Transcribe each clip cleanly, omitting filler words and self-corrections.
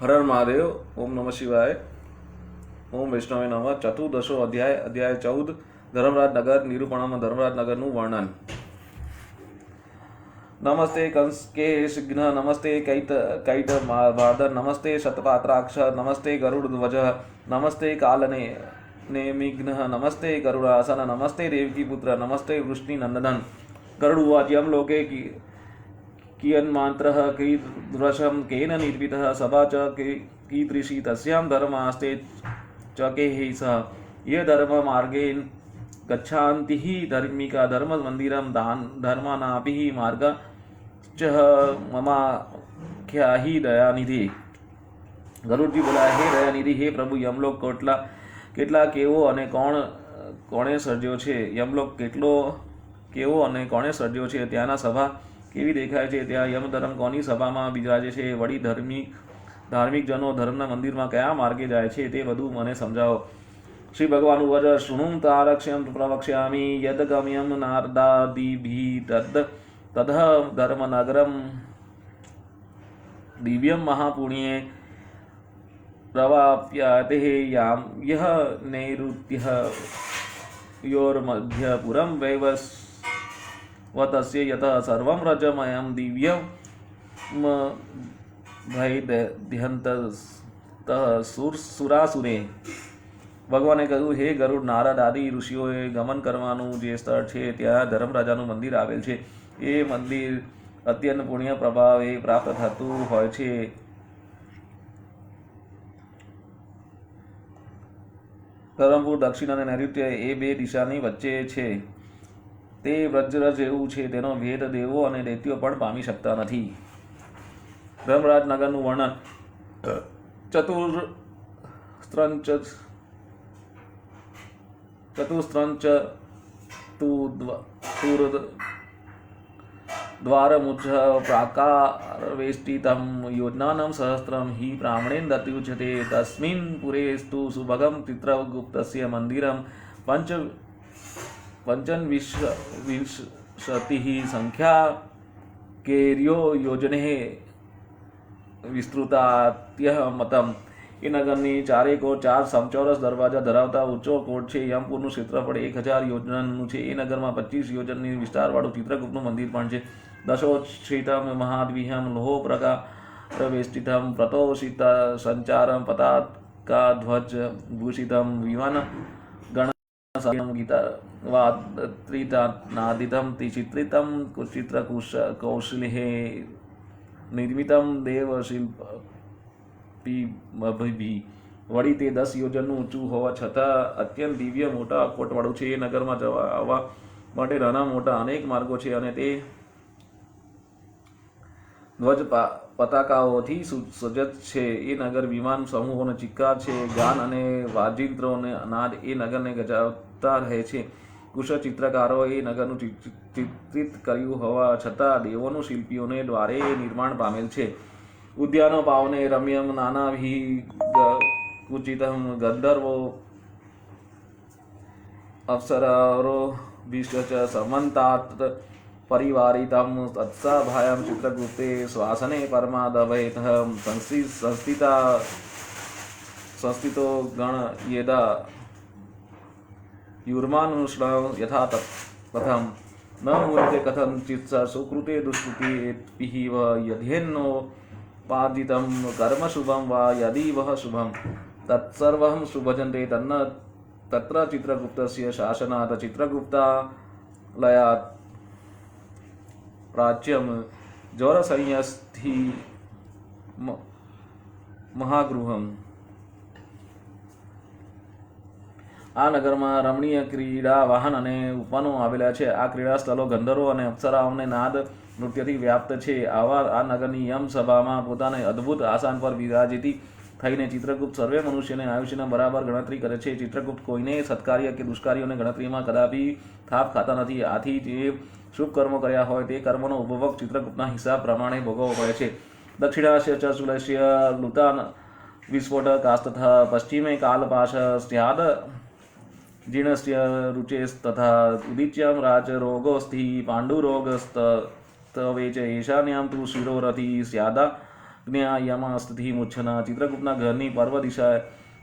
हर हर महादेव। ओम नमः शिवाय। ओम वैष्णवे नमः। चतुर्दशो अध्याय अध्याय 14 धर्मराज नगर निरूपण धर्मराज नगर वर्णन। नमस्ते कंसके शिघ्न, नमस्ते कैट भादर, नमस्ते शतपात्राक्ष, नमस्ते गरुड़ ध्वज, नमस्ते कालने नेमिघ्न, नमस्ते गरुड़ासन, नमस्ते देवकी पुत्र, नमस्ते वृष्णि नंदन। गरुड़ुवाच यम लोके कियन्मात्रः कीदृशं केन निर्मितः सभा च कीदृशी तस्यां धर्मास्ते च केहि सः ये धर्ममार्गेण गच्छन्ति हि धार्मिका धर्ममन्दिरं धर्मानापि मार्गश्च ममाख्या हि दयानिधि। ગરુડજી બોલા, હે દયાનિધિ, હે પ્રભુ, યમલોક કેટલા કેવો અને કોણે સર્જ્યો છે? યમલોક કેટલો કેવો અને કોણે સર્જ્યો છે? ત્યાંના સભા કેવી દેખાય છે? ત્યાં યમધર્મ કોની સભામાં બિરાજે છે? વળી ધાર્મિક જનો ધર્મના મંદિરમાં કયા માર્ગે જાય છે તે બધું મને સમજાવો. શ્રી ભગવાન ઉવાચ શૃણું તારક્ષ્યં પ્રવક્ષ્યામિ યદ ગમ્યં નારદાદિભિ તદ ધર્મનગરમ દિવ્યમ મહાપુણ્યે પ્રવાપ્યતે યામ યહ નૈઋત્ય યોર્મધ્યપુરમ વૈવસ્વતસ્ય યત સર્વં રજમયં દિવ્યમ ભૈદધ્યંત સુરાસુરે. ભગવાને કહ્યું, હે ગરુડ, નારદ આદિ ઋષિઓએ ગમન કરવાનું જે સ્થળ છે ત્યાં ધર્મરાજાનું મંદિર આવેલ છે. એ મંદિર અત્યંત પુણ્ય પ્રભાવે પ્રાપ્ત થતું હોય છે. ધરમપુર દક્ષિણ અને નૈઋત્ય એ બે દિશાની વચ્ચે છે. તે વજ્ર જેવું છે, તેનો ભેદ દેવો અને દૈત્યો પણ પામી શકતા નથી. ધર્મરાજ નગરનું વર્ણન. ચતુસ્ત્રંચ દ્વારમુચ્છ પ્રાકારવેષ્ટિतं યોજનાनं સહસ્રં हि ब्राह्मणेन दत्युच्यते. तस्मिन् पुरेस्तु सुभगं चित्रगुप्तस्य मन्दिरं पञ्चविंशतिः संख्याकेर्यो योजने विस्तृतात्यह मतम. એ નગરની ચારે કોટ 4 સમચોરસ દરવાજા ધરાવતા ઊંચો કોટ છે. યમપુરનું ક્ષેત્રફળ 1000 યોજનનું છે. એ નગરમાં 25 યોજનની વિસ્તારવાળું ચિત્રગુપ્તનું મંદિર પણ છે. દશોચ્છિતમ મહાદ્વિહમ લોહો પ્રકારવેષ્ટિતમ પ્રતોષિત સંચારમ પતાકાધ્વજ ભૂષિતમ વિમાન ગણ ગીતાવાત્રિતાનાદિતમ ચિત્રિતમ ચિત્રકૌશલેઃ નિર્મિતમ દેવશિલ્પી. વળી તે 10 યોજનનું ઊંચું હોવા છતાં અત્યંત દિવ્ય મોટા કોટવાળું છે. એ નગરમાં જવા આવવા માટે નાના મોટા અનેક માર્ગો છે અને તે ધ્વજ પતાકાઓથી સજ્જ છે. એ નગર વિમાન સમૂહોનો ચિક્કાર છે. ગાન અને વાજિંત્રોને નાદ એ નગરને ગજાવતા રહે છે. કુશળ ચિત્રકારો એ નગરનું ચિત્રિત કર્યું હોવા છતાં દેવોનું શિલ્પીઓને દ્વારે નિર્માણ પામેલ છે. ઉદ્યાનો પાવને રમ્યમ નાનાભિ કુચિતમ ગંધર્વો અપ્સરો ભિષ્ટ સમંતાત પરિવારિતમ તત્સભાયમ ચિત્રગુપ્તે શ્વાસને પરમાદવૈત સંસ્થિતો ગણ યેદા યુર્માનુષ્ણ યથા તથમ ન મૂયતે કથંચિત સુકૃતે દુષ્કૃતે યધ્યેન્નો પાદિતમ કર્મ શુભમ વા યદિ વહ શુભમ તત્સર્વં શુભજન્તે તત્ર ચિત્રગુપ્તસ્ય શાસનાત ચિત્રગુપ્તાલયાત પ્રાચ્યમ જોરસંયસ્થિ મહાગૃહમ. આ નગરમાં રમણીય ક્રીડા વાહન અને ઉપવનો આવેલા છે. આ ક્રીડા સ્થળો ગંધર્વો અને અપ્સરાઓને નાદ નૃત્યથી વ્યાપ્ત છે. આ નગરની યમ સભામાં પોતાને અદ્ભુત આસન પર બિરાજીતી થઈને ચિત્રગુપ્ત સર્વે મનુષ્યને આયુષ્યના બરાબર ગણતરી કરે છે. ચિત્રગુપ્ત કોઈને સત્કાર્ય કે દુષ્કાર્યોને ગણતરીમાં કદાપી થાપ ખાતા નથી. આથી જે શુભ કર્મો કર્યા હોય તે કર્મોનો ઉપભોગ ચિત્રગુપ્તના હિસાબ પ્રમાણે ભોગવવો પડે છે. દક્ષિણાસ્ય ચ શૂલસ્ય લુતાન વિસ્ફોટકાસ્તથઃ પશ્ચિમે કાલપાશ સ્યાદ જીર્ણસ્ય रुचेस्तथा उदीच्यं राजरोगोऽस्ति पाण्डुरोगस्तवे च ईशान्यां तु शिरोरथी स्यादा જ્ઞાયમસ્તિથિ મુચ્છના. ચિત્રગુપ્તના ઘરની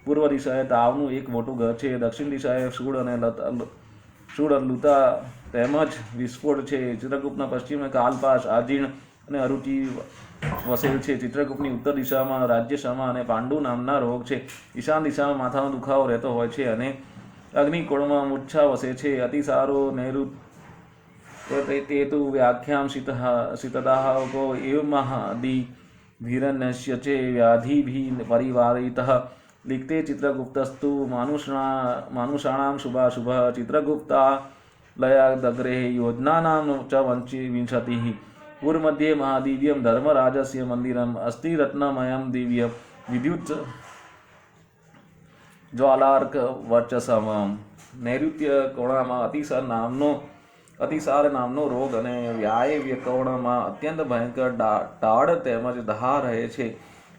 પૂર્વ દિશાએ તાવનું એક મોટું ઘર છે. દક્ષિણ દિશાએ શૂળ લુતા તેમજ વિસ્ફોટ છે. ચિત્રગુપ્તના પશ્ચિમે કાલપાશ, આજીર્ણ અને અરુચિ વસેલ છે. ચિત્રગુપ્તની ઉત્તર દિશામાં રાજ્યશમા અને પાંડુ નામના રોગ છે. ઈશાન દિશામાં માથાનો દુખાવો રહેતો હોય છે અને અગ્નિકોણમાં મૂર્છા વસે છે. અતિસારો નૈઋત્યેતુ વ્યાખ્યામ શીતદાહકો એવમહાદિ ભીરન્યસ્ય ચે વ્યાધિભિ પરિવારિતઃ લિખતે ચિત્રગુપ્તસ્તુ માનુષાણામ શુભાશુભ ચિત્રગુપ્તાલયાદગ્રે યોજનાનામ ચ વિંશતિઃ પૂર્વમધ્યે મહાદિવ્યમ ધર્મરાજસ્ય મંદિરમ અસ્તિ રત્નમયમ દિવ્ય વિદ્યુત જ્વાલાર્ક વર્ચસમ. નૈઋત્ય કોણામાં અતિસાર નામનો રોગ અને વાયવ્ય કોણમાં અત્યંત ભયંકર ટાળ તેમજ દાહ રહે છે.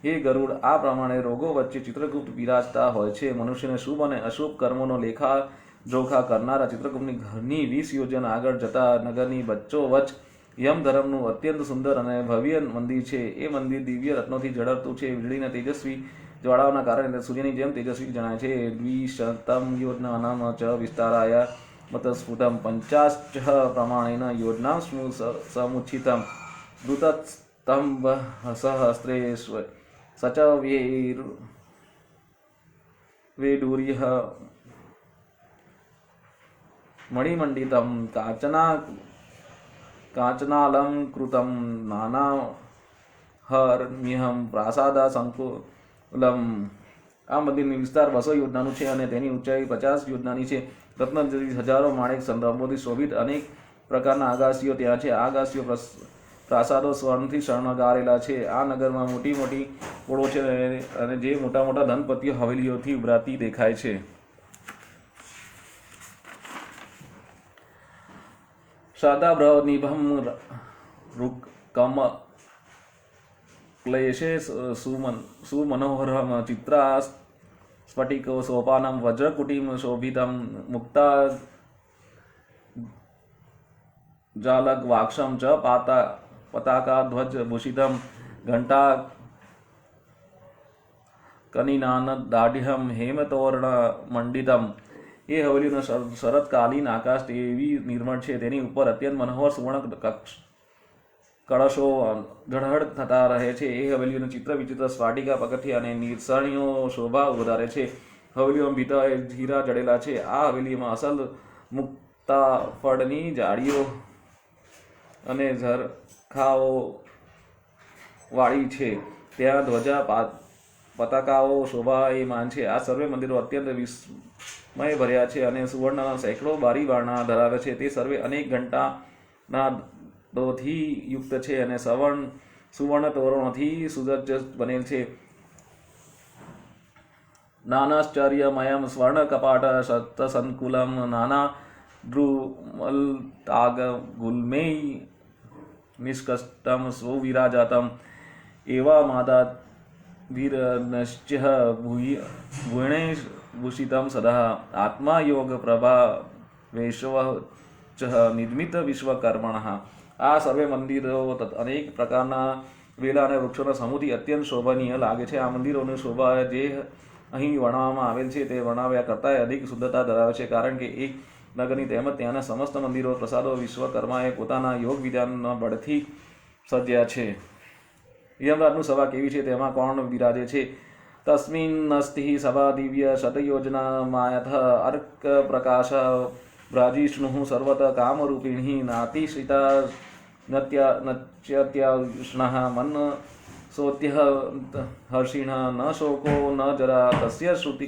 હે ગરુડ, આ પ્રમાણે રોગો વચ્ચે ચિત્રગુપ્ત બિરાજતા હોય છે. મનુષ્યને શુભ અને અશુભ કર્મોનો લેખા જોખા કરનારા ચિત્રગુપ્તની ઘરની 20 યોજન આગળ જતા નગરની વચ્ચોવચ્ચ યમધર્મનું અત્યંત સુંદર અને ભવ્ય મંદિર છે. એ મંદિર દિવ્ય રત્નોથી જળહળતું છે. વીજળીના તેજસ્વી જ્વાળાઓના કારણે સૂર્યની જેમ તેજસ્વી જણાય છે. દ્વિશતમ યોજનાનામ ચ વિસ્તારાય મતસ્ફુટમ 50 પ્રમાણેન યોજના સમુચ્છિતમ દૂતસ્તંભ સહસ્રે સચ વેડૂર્ય મણિમંડિતમ કાંચનાલંકૃતમ નાનાહર્મ્યહમ પ્રાસાદા સંકુલમ. આ મંદિરનું વિસ્તાર 200 યોજનાનું છે અને તેની ઊંચાઈ 50 યોજનાની છે. રત્નજડિત હજારો માણેક સંરંભોથી શોભિત અનેક પ્રકારના આગાસીઓ ત્યાં છે. આ આગાસીઓ પ્રાસાદો સ્વર્ણથી શણગારેલા છે. આ નગરમાં મોટી મોટી પોળો છે અને જે મોટા મોટા ધનપતિઓ હવેલીઓથી ઉભરાતી દેખાય છે. શાદાબ્રનિભમ રુક્કમ ક્લેશે સુમનોહરમ ચિત્રા સ્ફટિકો સોપાનમ વજ્રકુટીમ શોભિતમ મુક્તા જાલક વાક્ષમ ચ પતાકા ધ્વજ ભૂષિતમ ઘંટા કનિનાન દાઢ્યમ હેમતોર્ણ મંડિતમ. એ હવેલીનો શરતકાલીન આકાશ એવી નિર્મળ છે. તેની ઉપર અત્યંત મનોહર સુવર્ણ કળશો ઝળહળ થતા રહે છે. એ હવેલીઓનું ચિત્ર વિચિત્ર સ્ફાટિકા પગથિયા અને નિર્સરણીઓ શોભા વધારે છે. હવેલીઓમાં ભીતરે હીરા જડેલા છે. આ હવેલીમાં અસલ મુક્તા ફળની જાળીઓ અને ઝરખાઓ વાળી છે. ત્યાં ધ્વજા પતાકાઓ શોભાયમાન છે. આ સર્વે મંદિરો અત્યંત વિસ્મય ભર્યા છે અને સુવર્ણના સેંકડો બારીબારણા ધરાવે છે. તે સર્વે અનેક ઘંટાના દોથી યુક્ત છે અને સુવર્ણ તોરણોથી સુસજ્જ બનેલ છે. નાનાશ્ચર્યમયમ સ્વર્ણ કપાટ સપ્તસંકુલમ નાના દ્રુમલતાગ ગુલ્મૈ નિષ્કષ્ટમ સુવિરાજતમ એવા માદા વીરનશ્ય ભુવનેશ ભૂષિતમ સદા આત્મા યોગ પ્રભા વૈશ્વ નિર્મિત વિશ્વકર્મણ. આ સર્વે મંદિરો અનેક પ્રકારના વેલા અને વૃક્ષોના સમૂહથી અત્યંત શોભનીય લાગે છે. આ મંદિરોની શોભા જે અહીં વર્ણવવામાં આવેલ છે તે વર્ણવ્યા કરતાં અધિક શુદ્ધતા ધરાવે છે, કારણ કે એક નગરની તેમજ ત્યાંના સમસ્ત મંદિરો પ્રસાદો વિશ્વકર્માએ પોતાના યોગ વિધાનના બળથી સજ્યા છે. યમરાજનું સભા કેવી છે તેમાં કોણ બિરાજે છે? તસ્મિન્નસ્તિ સભા દિવ્ય શતયોજના માયથ અર્ક પ્રકાશ ભ્રાજીષ્ણુ સર્વત કામરૂપિણી નાતિશ્રિતા નચ્યત્યુષ્ણ મન સોત્ય હર્ષિણ ન શોકો ન જરા તસ્ય શ્રુતિ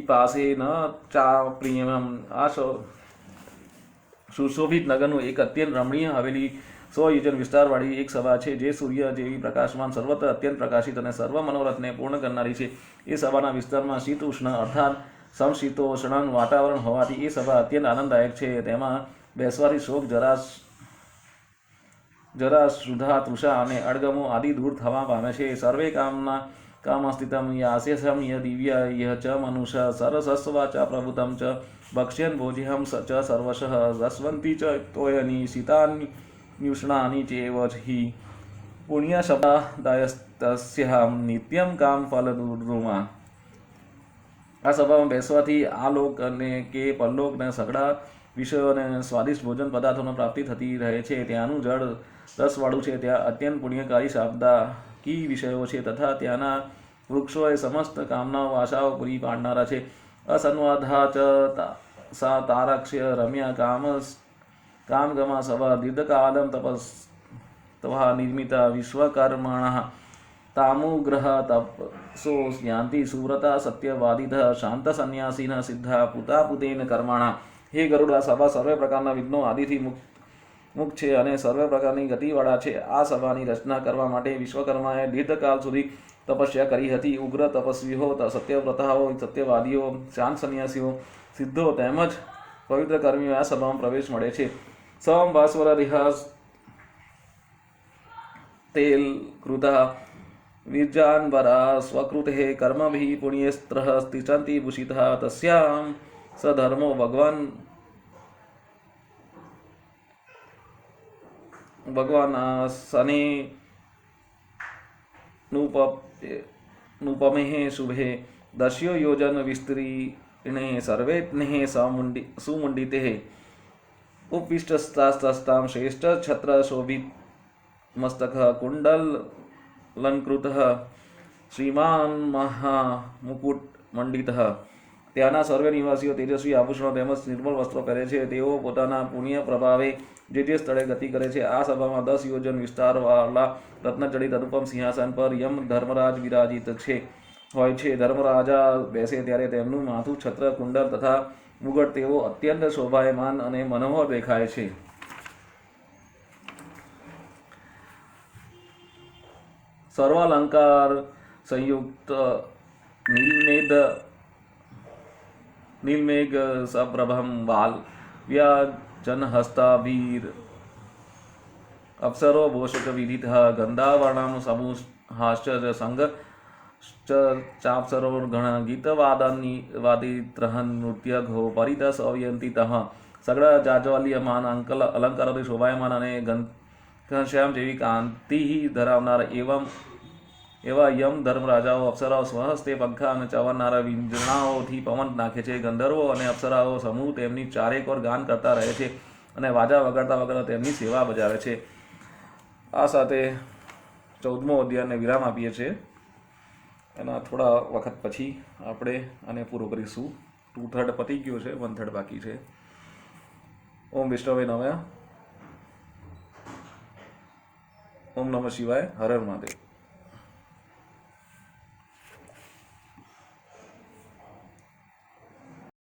પાસે ન ચા પ્રિયમ. આ સુશોભિત નગરનું એક અત્યંત રમણીય હવેલી 100 યોજન વિસ્તારવાળી એક સભા છે, જે સૂર્ય જેવી પ્રકાશમાન સર્વત્ર અત્યંત પ્રકાશિત અને સર્વ મનોરથને પૂર્ણ કરનારી છે. એ સભાના વિસ્તારમાં શીત ઉષ્ણ અર્થાત સમશીતોષ્ણ વાતાવરણ હોવાથી એ સભા અત્યંત આનંદદાયક છે. તેમાં બેસવાથી શોક જરા શુદ્ધા તૃષા અને અડગમો આદિ દૂર થવા પામે છે. સર્વે કામસ્થિતમ યાસ્યસમ ય દિવ્ય યહ ચ મનુષ સરસસ્વા ચ પ્રભુતમ ચ ભક્ષ્યન ભોજ્યહમ ચ સર્વશઃ રસવંતી ચ તોયની શીતાન્યુષ્ણાની ચેવ હિ પુણ્ય શબ્દાયસ્તસ્યામ નિત્યમ કામ ફલદુર્મા. આ સભામાં બેસવાથી આ લોક અને કે પરલોકને સઘળા વિષયો અને સ્વાદિષ્ટ ભોજન પદાર્થોનો પ્રાપ્તિ થતી રહે છે. ત્યાંનું જળ રસવાળું છે, ત્યાં અત્યંત પુણ્યકારી શાબ્દાકી વિષયો છે તથા ત્યાંના વૃક્ષો એ સમસ્ત કામનાઓ આશાઓ પૂરી પાડનારા છે. અસંવાધા ચ સા તારક્ષ્ય રમ્યા કામગમા સવા દીર્ઘકાલમ તપસ્વા નિર્મિતા વિશ્વકર્મણઃ તામુગ્રહ તપસો યાન્તિ સુવ્રતા સત્યવાદિતઃ શાંત સંન્યાસીન સિદ્ધા પુતાપુતેન કર્મણા. હે ગરુડા, સભા સર્વે પ્રકારના વિઘ્નો આદિથી મુક્ત છે અને સર્વે પ્રકારની ગતિવાળા છે. આ સભાની રચના કરવા માટે વિશ્વકર્માએ દીર્ઘકાળ સુધી તપસ્યા કરી હતી. ઉગ્ર તપસ્વીઓ, સત્યવ્રતાઓ, સત્યવાદીઓ, શાંત સંન્યાસીઓ, સિદ્ધો તેમજ પવિત્ર કર્મીઓ આ સભામાં પ્રવેશ મળે છે. સમ ભાસ્વર રિહાસ તેલ કૃતા વિર્જાનવરા સ્વકૃતે કર્મભિ પુણ્યેસ્ત્રઃ તિષ્ઠન્તિ ભૂષિતઃ તસ્યામ સધર્મો ભગવાન શનિ નુપમેહ શુભે દસ્યો યોજન વિસ્તીર્ણે સર્વેત્નેહ સુમુંડિતે ઉપવિષ્ટસ્તાસ્તામ શ્રેષ્ઠ છત્ર શોભિત મસ્તક કુંડલંકૃત શ્રીમાન મહામુકુટ મંડિત. ત્યાંના સર્વે નિવાસીઓ તેજસ્વી આભૂષણો તેમજ નિર્મળ વસ્ત્રો પહેરે છે. તેઓ પોતાના પુણ્ય પ્રભાવે જે સ્થળે ગતિ કરે છે. આ સભામાં 10 યોજન વિસ્તારવાળા રત્નજડિત અનુપમ સિંહાસન પર યમ ધર્મરાજ વિરાજિત હોય છે. ધર્મરાજા બેસે ત્યારે તેમનું માથું, છત્ર, કુંડલ તથા મુગટ તેઓ અત્યંત શોભાયમાન અને મનોહર દેખાય છે. સર્વાલંકાર સંયુક્ત નીલમેઘ સપ્રભમ બાલ વ્યાજનહસ્તાભીર અપ્સરો ભોષક વિદિત ગંધાવર્ણમ સમૂહાશ્ચ સંગ ચાપ્સરો ગણ ગીતવાદિત્રહન નૃત્ય ઘો પરિત સૌયંતિતઃ. સગળા જાજ્વલ્યમાન અલંકારોથી શોભાયમાન અને ઘનશ્યામ જેવી કાંતિ ધરાવનાર એવા યમ ધર્મરાજાઓ અપ્સરાઓ સ્વહસ્તે પંખા અને ચવરનારા વીંજણાઓથી પવન નાખે છે. ગંધર્વો અને અપ્સરાઓ સમૂહ તેમની ચારેકોર ગાન કરતા રહે છે અને વાજા વગાડતા તેમની સેવા બજાવે છે. આ સાથે 14મો અધ્યાયને વિરામ આપીએ છીએ. એના થોડા વખત પછી આપણે આને પૂરો કરીશું. 2/3 પતી ગયો છે, 1/3 બાકી છે. ઓમ વિષ્ણવે નમઃ. ઓમ નમઃ શિવાય. હર હર મહાદેવ.